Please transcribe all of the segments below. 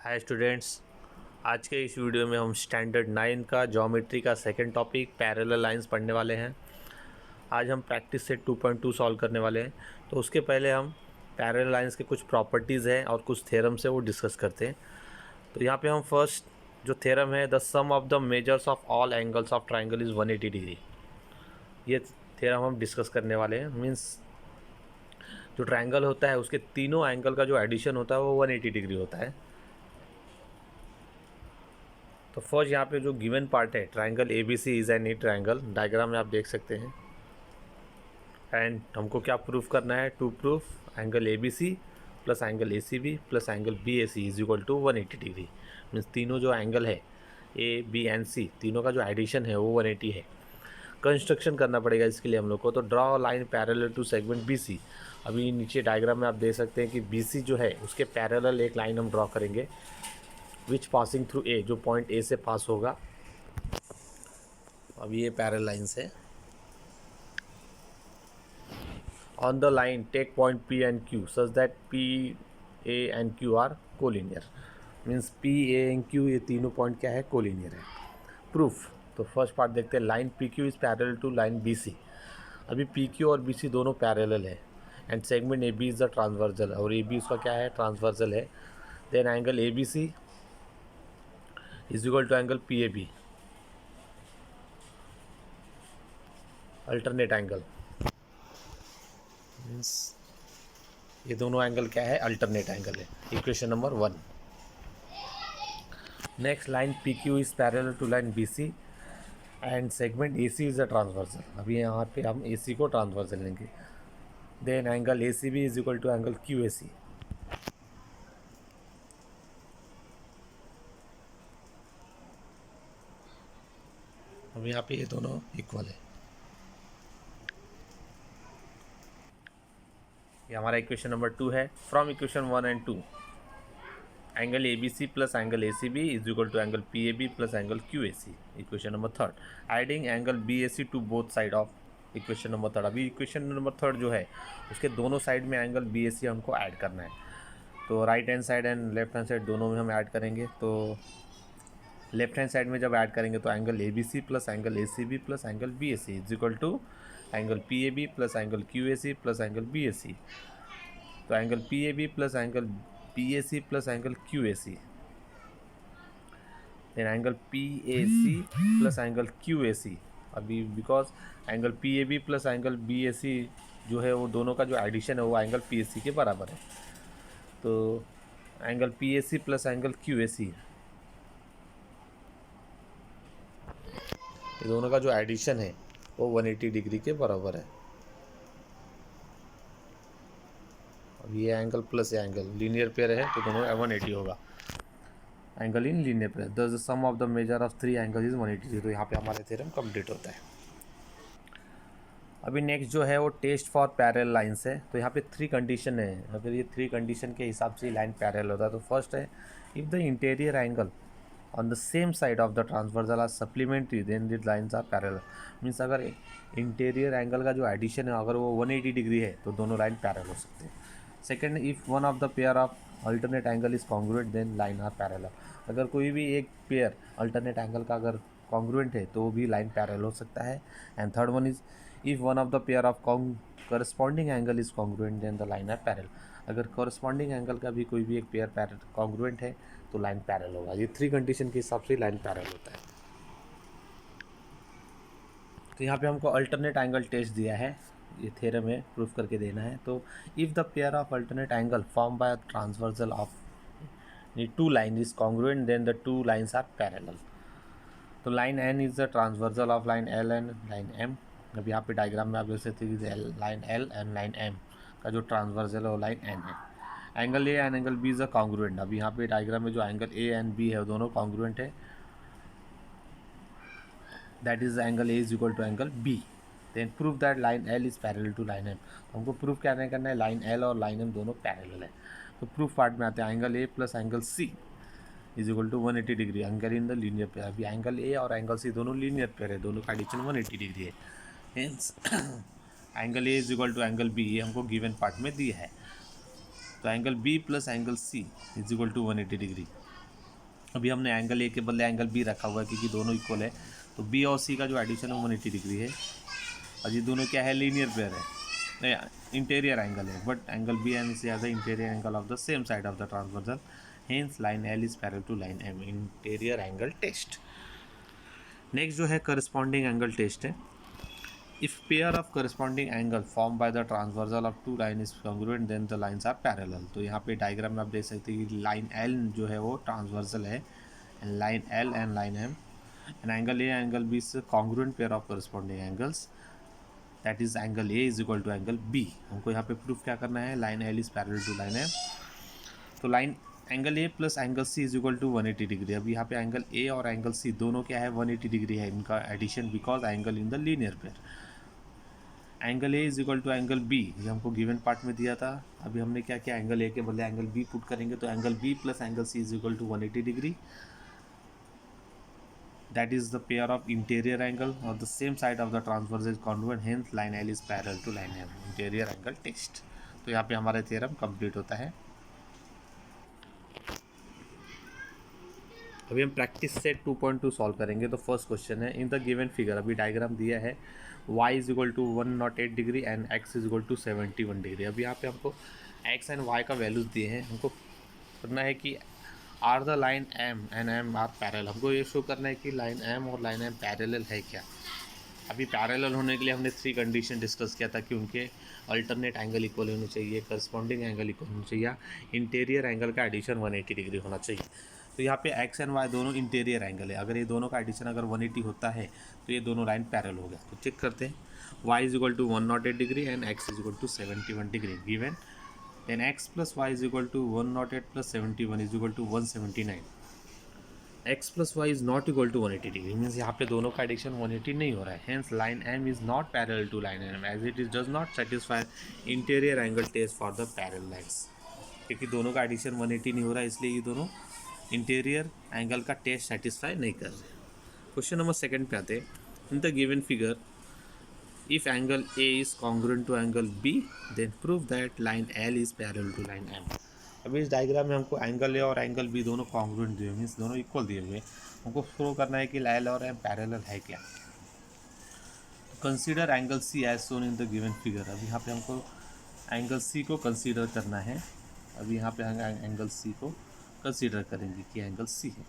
Hi students. आज के इस वीडियो में हम स्टैंडर्ड 9 का ज्योमेट्री का सेकंड टॉपिक पैरेलल लाइंस पढ़ने वाले हैं। आज हम प्रैक्टिस सेट 2.2 सॉल्व करने वाले हैं। तो उसके पहले हम पैरेलल लाइंस के कुछ प्रॉपर्टीज़ हैं और कुछ थ्योरम्स है वो डिस्कस करते हैं। तो यहाँ पे हम फर्स्ट जो थ्योरम है, the sum of the measures of all angles of triangle is 180 degree, ये थ्योरम हम डिस्कस करने वाले हैं। मीन्स जो ट्राइंगल होता है उसके तीनों एंगल का जो एडिशन होता है वो 180 डिग्री होता है। तो फर्स्ट यहाँ पे जो गिवन पार्ट है, triangle A B C is an a triangle, diagram में आप देख सकते हैं। एंड हमको क्या प्रूफ करना है, to proof angle A B C plus angle A C B plus angle B A C is equal to 180 degree. Means तीनों जो एंगल है ए बी एंड सी, तीनों का जो एडिशन है वो 180 है। कंस्ट्रक्शन करना पड़ेगा इसके लिए हम लोग को। तो draw line parallel to segment B C. अभी नीचे डायग्राम में आप देख सकते हैं कि बी सी जो है उसके पैरेलल एक लाइन हम ड्रॉ करेंगे विच पासिंग थ्रू ए, जो पॉइंट ए से पास होगा। अब ये पैरेलल लाइन्स है। On the line take point P and Q such that P A and Q are collinear. Means P A and Q ये तीनों पॉइंट क्या है, कोलिनियर है। प्रूफ, तो फर्स्ट पार्ट देखते हैं। Line P Q is parallel to line B C. अभी P Q और बी सी दोनों पैरेलल है and segment A B is the transversal, और ए बी उसका क्या है, ट्रांसवर्जल है। Then angle A B C is equal to angle P A B, alternate angle. Means ये दोनों एंगल क्या है, अल्टरनेट एंगल है। Equation number 1। Next, line P Q is parallel to line B C and segment A C is a transversal. अभी यहाँ पे हम A C को ट्रांसवर्सल लेंगे। Then angle A C B is equal to angle Q A C. अब यहाँ पे ये दोनों इक्वल है। ये हमारा इक्वेशन नंबर 2 है। From equation 1 and 2 angle A B C plus angle A C B is equal to angle P A B plus angle Q A C. Equation number 3, adding angle B A C to both side of equation number 3। अभी equation number 3 जो है उसके दोनों side में angle B A सी हमको add करना है। तो right hand side and left hand side दोनों में हम ऐड करेंगे। तो लेफ्ट हैंड साइड में जब ऐड करेंगे तो angle A B C plus angle A C B plus angle B A C is equal to angle P A B plus angle Q A C plus angle B A C. तो angle P A B plus angle B A C plus angle Q A C, then angle P A C plus angle Q A C. अभी because angle P A B plus angle B A सी जो है वो दोनों का जो addition है वो angle P A सी के बराबर है। तो angle P A C plus angle Q A C, ये दोनों का जो एडिशन है वो 180 डिग्री के बराबर है। अब ये एंगल प्लस ये एंगल लीनियर पेयर है तो दोनों 180 होगा। Angle in linear pair, the sum of the measure of 3 angle is 180। तो यहाँ पे हमारे थ्योरम कंप्लीट होता है। अभी नेक्स्ट जो है वो टेस्ट फॉर पैरेलल लाइंस है। तो यहाँ पे 3 कंडीशन है। अगर ये 3 कंडीशन के हिसाब से लाइन पैरेलल होता है तो फर्स्ट है, if the interior angle on the same side of the transversal are supplementary then the lines are parallel. Means अगर इंटीरियर एंगल का जो एडिशन है अगर वो 180 डिग्री है तो दोनों लाइन पैरेलल हो सकते हैं। Second, if one of the pair of alternate angle is congruent then line are parallel. अगर कोई भी एक पेयर अल्टरनेट एंगल का अगर कॉन्ग्रुएंट है तो वो भी लाइन पैरेलल हो सकता है। And third one is, if one of the pair of corresponding angle is congruent then the line are parallel. अगर करस्पॉन्डिंग एंगल का भी कोई भी एक पेयर कॉन्ग्रुएंट है तो लाइन पैरेलल होगा। ये 3 कंडीशन के हिसाब से लाइन पैरेलल होता है। तो यहाँ पे हमको अल्टरनेट एंगल टेस्ट दिया है, ये थ्योरम है, प्रूफ करके देना है। तो if the pair of alternate angle form by transversal of 2 line is congruent then the 2 lines are parallel. तो line N is the transversal of line L and line M. अब यहाँ पे diagram में आप देख सकते हैं कि line L and line M का जो ट्रांसवर्सल है वो लाइन एन है। Angle A and angle B is a congruent. अब यहाँ पे डायग्राम में जो एंगल ए एंड बी है वो दोनों कॉन्ग्रुएंट है। That is angle A is equal to angle B. Then proof that line L is parallel to line M. तो हमको प्रूफ क्या नहीं करना है, लाइन एल और लाइन एम दोनों पैरेलल है। तो प्रूफ पार्ट में आते हैं। Angle A plus angle C is equal to 180 degree, angle in the linear pair. अभी एंगल ए और एंगल सी दोनों लीनियर पेयर है, दोनों का एडिशन 180 डिग्री है। Hence angle A is equal to angle B, ये हमको गिवन पार्ट में दिया है। तो angle B plus angle C is equal to 180 degree. अभी हमने एंगल ए के बदले एंगल बी रखा हुआ है क्योंकि दोनों इक्वल है, तो बी और सी का जो एडिशन है 180 डिग्री है। और ये दोनों क्या है, लीनियर पेयर है, इंटीरियर एंगल है, but angle B and C are the interior angle of the same side of the transversal, hence line L is parallel to line M, interior angle test. Next जो है corresponding angle test है। If pair of corresponding angle formed by the transversal of two line is congruent then the lines are parallel। तो यहाँ पे diagram में आप देख सकते हैं कि लाइन L जो है वो ट्रांसवर्सल है, and line L and line M, and angle A angle B is congruent pair of corresponding angles, that is angle A is equal to angle B। हमको यहाँ पे प्रूफ क्या करना है, line L is parallel to line M, तो line angle A plus angle C is equal to 180 degree. अब यहाँ पे एंगल ए और एंगल सी दोनों क्या है, 180 डिग्री है इनका addition, because angle in the linear pair. Angle A is equal to angle B, ये हमको गिवन पार्ट में दिया था। अभी हमने क्या किया, एंगल ए के बदले एंगल बी पुट करेंगे, तो angle B plus angle C is equal to 180 degree, that is the pair of interior angle on the same side of the transverse is congruent, hence line L is parallel to line M, interior angle test। तो यहाँ पे हमारा theorem complete होता है। अभी हम practice set 2.2 solve करेंगे। तो फर्स्ट क्वेश्चन है, इन द गिवन फिगर, अभी डायग्राम दिया है, y is equal to 108 degree and x is equal to 71 degree. अभी यहाँ पे हमको x एंड y का वैल्यूज दिए हैं, हमको करना है कि are the line m and m are parallel. हमको ये शो करना है कि लाइन m और लाइन m पैरेलल है क्या। अभी पैरेलल होने के लिए हमने 3 कंडीशन डिस्कस किया था कि उनके अल्टरनेट एंगल इक्वल होने चाहिए, करस्पॉन्डिंग एंगल इक्वल होना चाहिए, इंटीरियर एंगल का एडिशन 180 डिग्री होना चाहिए। तो यहाँ पे x एंड y दोनों इंटीरियर एंगल है, अगर ये दोनों का एडिशन अगर 180 होता है तो ये दोनों लाइन पैरेलल हो गया। तो चेक करते हैं, y is equal to 108 degree and x is equal to 71 degree given, then x plus Y is equal to 108 plus 71 is equal to 179। x plus Y is not equal to 180 degree, means यहाँ पे दोनों का addition 180 नहीं हो रहा है, hence line m is not parallel to line m as it is does not satisfy interior angle test for the parallel lines. क्योंकि दोनों का एडिशन 180 नहीं हो रहा है, इसलिए ये दोनों इंटीरियर एंगल का टेस्ट सेटिस्फाई नहीं कर रहे। क्वेश्चन नंबर सेकंड पे आते हैं, in the given figure if angle A is congruent to angle B then prove that line L is parallel to line M. अभी इस डायग्राम में हमको एंगल ए और एंगल बी दोनों कॉन्ग्रुएंट दिए हुए, मीन्स दोनों इक्वल दिए हुए, हमको प्रूव करना है कि एल और एम पैरेलल है क्या। Consider angle C as shown in the given figure. अभी यहाँ पे हमको एंगल सी को कंसीडर करना है। अभी यहाँ पे एंगल सी को कंसीडर करेंगे कि एंगल सी है।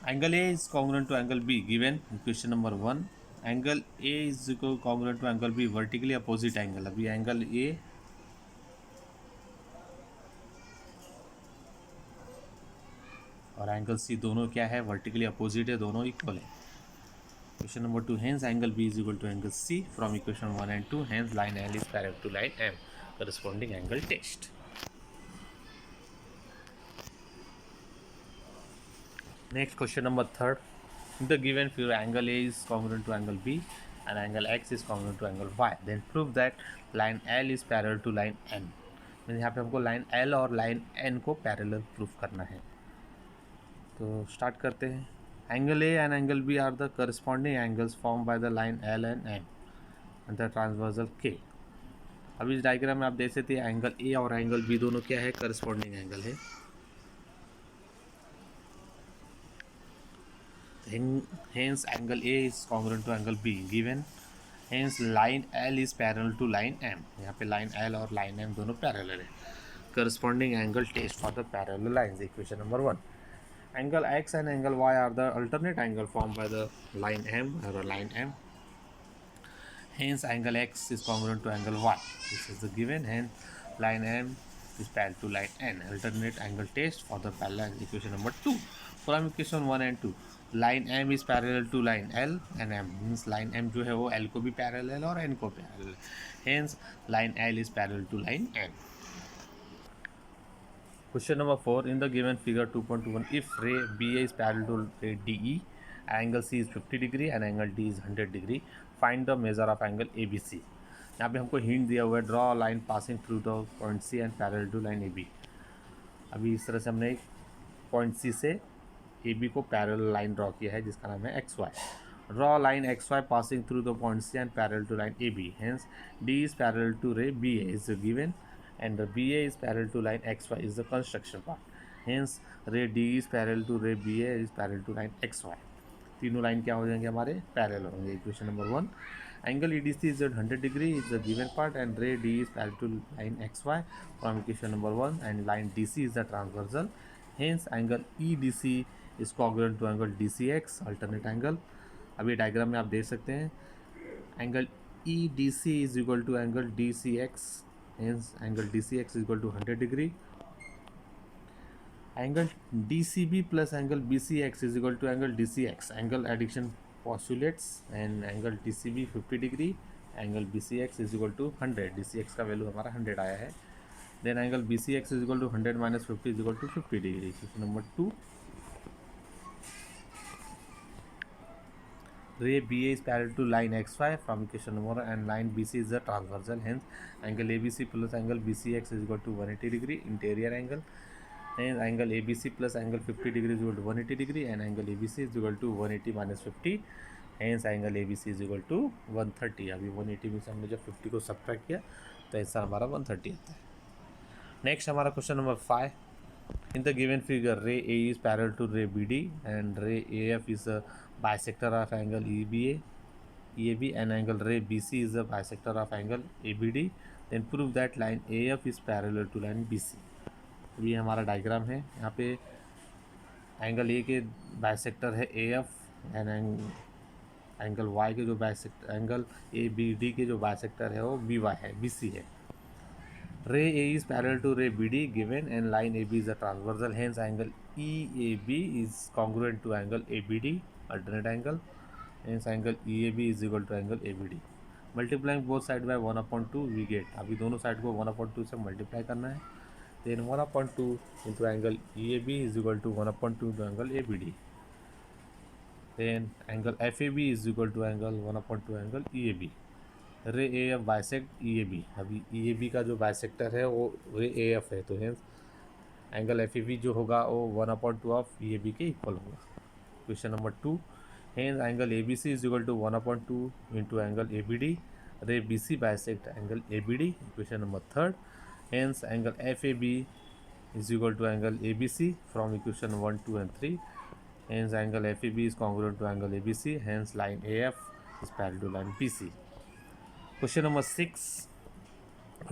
Angle A is congruent to angle B given equation number 1, angle A is congruent to angle B vertically opposite angle. अभी एंगल ए और एंगल सी दोनों क्या है, वर्टिकली अपोजिट है, दोनों इक्वल है। Question number 2, hence angle B is equal to angle C from equation 1 and 2, hence line L is parallel to line M, corresponding angle test. Next question number 3rd, in the given figure angle A is congruent to angle B and angle X is congruent to angle Y, then prove that line L is parallel to line N। यहाँ पे हमको line L और line N को parallel proof करना है। तो start करते हैं। Angle A and angle B are the corresponding angles form by the line L and N and the transversal K। अभी इस डायग्राम में आप देख सकते हैं एंगल A और एंगल B दोनों क्या है, करस्पॉन्डिंग एंगल है। Hence angle A is congruent to angle B given, hence line L is parallel to line M। यहाँ पे line L और line M दोनों पैरेलल है। Corresponding angle test for the parallel lines, equation number 1, angle X and angle Y are the alternate angle formed by the line M or line M, hence angle X is congruent to angle Y, this is the given, hence line M is parallel to line N, alternate angle test for the parallel lines, equation number 2, from equation 1 and 2, line M is parallel to line L and M, means line M जो है वो L को भी parallel और N को parallel, hence line L is parallel to line N। Question number 4, in the given figure 2.21 if ray BA is parallel to ray DE, angle C is 50 degree and angle D is 100 degree, find the measure of angle ABC। यहाँ पे हमको hint दिया हुआ है, draw line passing through the point C and parallel to line AB। अभी इस तरह से हमने पॉइंट C से AB को पैरेलल लाइन ड्रॉ किया है जिसका नाम है XY। Draw line XY passing through the point C and parallel to line AB, hence D is parallel to ray BA is given and the BA is parallel to line XY is the construction part, hence ray D is parallel to ray B A is parallel to line X Y. तीनों line क्या हो जाएंगे हमारे parallel होंगे। Equation number 1, angle E D C is 100 degree is the given part and ray D is parallel to line X Y from equation number 1 and line D C is the transversal, hence angle E D C is congruent to angle D C X alternate angle. अभी diagram में आप देख सकते हैं angle E D C is equal to angle D C X, hence angle D C X is equal to 100 degree. Angle D C B plus angle B C X is equal to angle D C X, angle addition postulates and angle D C B 50 degree, angle B C X is equal to 100, D C X का value हमारा 100 आया है। Then angle B C X is equal to 100 minus 50 is equal to 50 degree. Question number 2, ray BA is parallel to line XY from equation number 1 and line BC is the transversal, hence angle ABC plus angle BCX is equal to 180 degree interior angle, and angle ABC plus angle 50 degree is equal to 180 degree and angle ABC is equal to 180 minus 50, hence angle ABC is equal to 130। अभी 180 में से हमने जब 50 को subtract किया तो ऐसा हमारा 130 आता है। नेक्स्ट हमारा question number 5, in the given figure ray A is parallel to ray BD and ray AF is a bisector of angle EAB and angle ray BC is a bisector of angle ABD, then prove that line AF is parallel to line BC। ये हमारा diagram है। यहाँ पे angle A के bisector है AF and angle Y के जो bisector angle ABD के जो बाइसेक्टर है वो BY है, BC है। ray A is parallel to ray BD given and line AB is a transversal, hence angle EAB is congruent to angle ABD alternate angle, hence angle EAB is equal to angle ABD। multiplying both side by 1/2 we get, अभी दोनों side को 1/2 से multiply करना है, then 1/2 into angle EAB is equal to 1/2 into angle ABD, then angle FAB is equal to angle 1/2 angle EAB। Ray A F bisect E A B, अभी E A B का जो bisector है वो रे A F है, तो hence angle F A B जो होगा वो 1/2 ऑफ ई ए बी के इक्वल होगा। Question number 2, hence angle A B C is equal to 1/2 into angle A B D, ray B C bisect angle A B D. Question number 3, hence angle F A B is equal to angle A B C from equation 1, 2 and 3, hence angle F A B is congruent to angle A B C, hence line A F is parallel to line B C. Question number 6,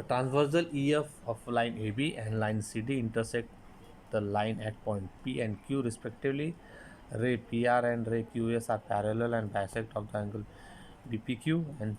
a transversal EF of line AB and line CD intersect the line at point P and Q respectively. Ray PR and ray QS are parallel and bisect of the angle BPQ and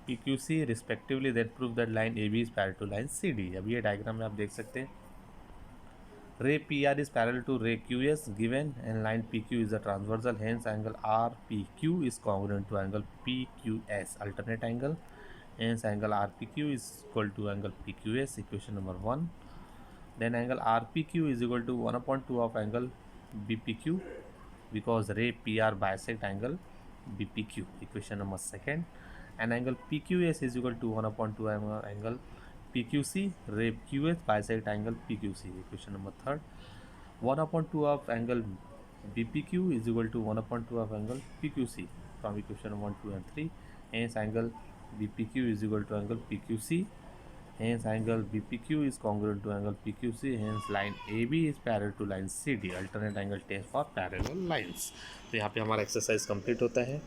PQC respectively, then prove that line AB is parallel to line CD। अब ये diagram में आप देख सकते हैं ray PR is parallel to ray QS given and line PQ is a transversal, hence angle RPQ is congruent to angle PQS alternate angle, hence angle RPQ is equal to angle PQS, equation number 1। then angle RPQ is equal to 1/2 of angle BPQ because ray PR bisect angle BPQ, equation number 2। and angle PQS is equal to 1/2 angle PQC, ray QS bisect angle PQC, equation number 3। 1/2 of angle BPQ is equal to 1/2 of angle PQC from equation 1, 2 and 3, hence angle BPQ is equal to angle PQC, hence angle BPQ is congruent to angle PQC, hence line AB is parallel to line CD, alternate angle test for parallel lines। तो यहाँ पे हमारा exercise complete होता है।